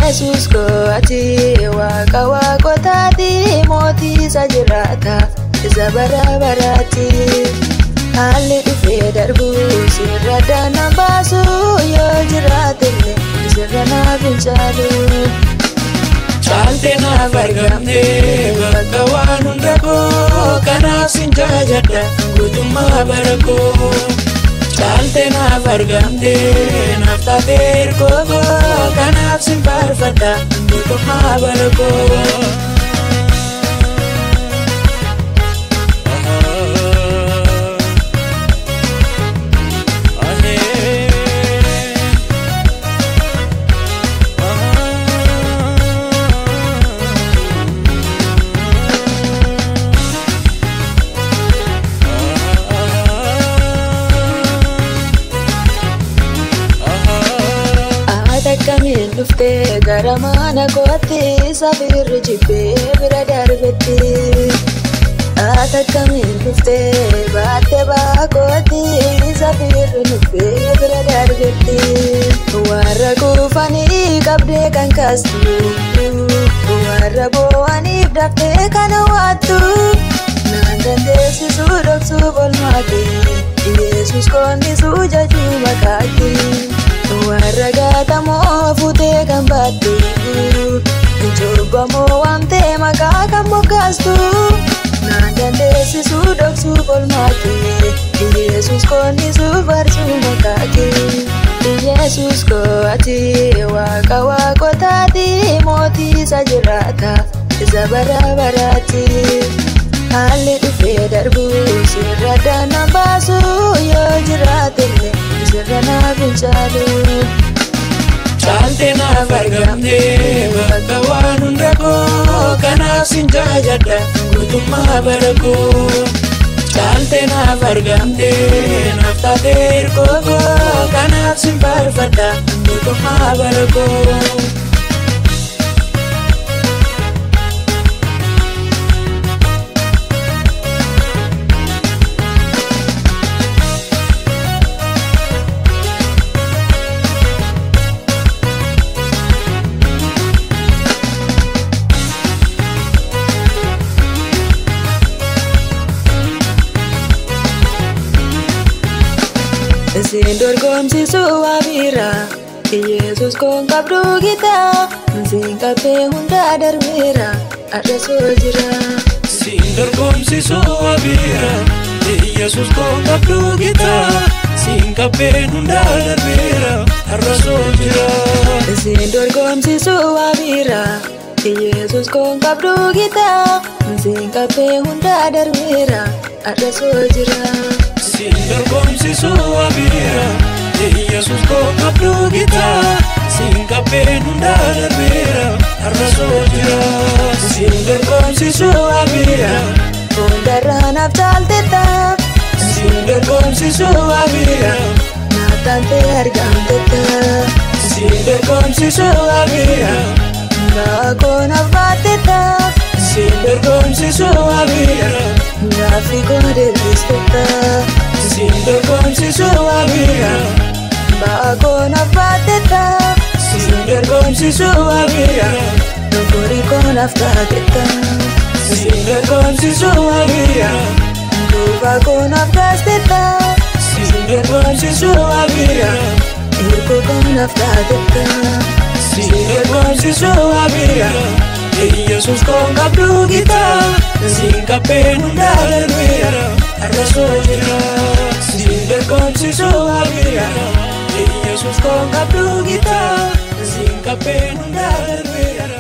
Yesus ko ati waaqa waaqotaati mootii isa jiraata isa bara baraati. Haalli dhufee darbu sirra dana baasu yoo jiraatellee sirra naaf hin caalu. Caalte naaf argamte bakka waan hunda koo kanaaf sin jaajadha guutummaa bara koo. Caalte naaf argamte naaf taatee hirkoo koo kanaaf sin faarfadha guutummaa bara koo. Akkamiin dhuftee gara mana kootti safirri jibbee bira darbetti. Akkamiin dhuftee baattee baakootti safirri nuffee bira darbetti. Warra kuufanii qabdee kan kaastu warra boo'aniif daftee kan hawwattu. Naan dandeessisuu dhoksuu bolmaa kee Yesus koondisuu jajuu maqaa kee. Warra gaatamoo fuutee kan baattu jobbamoo waamtee maqaa kan moggaastu. Naan dandeessisuu dhoksuu bolmaa kee Yesus koondisuu barsuu maqaa kee. Yesus ko ati waaqa waaqotaati mootii isa jiraata isa bara baraati. Haalli dhufee darbu sirra dana baasu yoo jiraatellee sirra naaf hin caalu. Caalte naaf argamte bakka waan hunda koo kanaaf sin jaajadha guutummaa bara koo. Caalte naaf argamte naaf taatee hirkoo koo kanaaf sin faarfadha guutummaa bara koo. Sin dorgomsisuu waabira Yesus koon qabdu gitaa sin qabee hundaa darbeera arrasoo jira. Sin dorgomsisuu waabira Yesus koon qabdu gitaa sin qabee hundaa darbeera arrasoo jira. Sin dorgomsisuu waabira Yesus koon qabdu gitaa sin qabee hundaa darbeera arrasoo jira. Sin dorgomsisuu waabira Yesus koon qabdu gitaa sin qabee hundaa darbeera arrasoo jira. Sin dorgomsisuu waabira hundarraa naaf caaltetta. Sin dorgomsisuu waabira naaf taatee argamtetta. Sin dorgomsisuu waabira baakoo naaf baattetta. Sin dorgomsisuu waabira gaaffii koo deebistetta. Sin dorgomsisuu waabira baakoo naaf baattetta. Sin dorgomsisuu waabira doggorii koo naaf taatetta. Sin dorgomsisuu waabira duuba koo naaf gaastetta. Sin dorgomsisuu waabira hirkoo koo naaf taatetta. Sin dorgomsisuu waabira Yesus koon qabdu gitaa sin qabee hundaa darbeera arrasoo jira. Sin dorgomsisuu waabira Yesus koon qabdu gitaa sin qabee hundaa darbeera.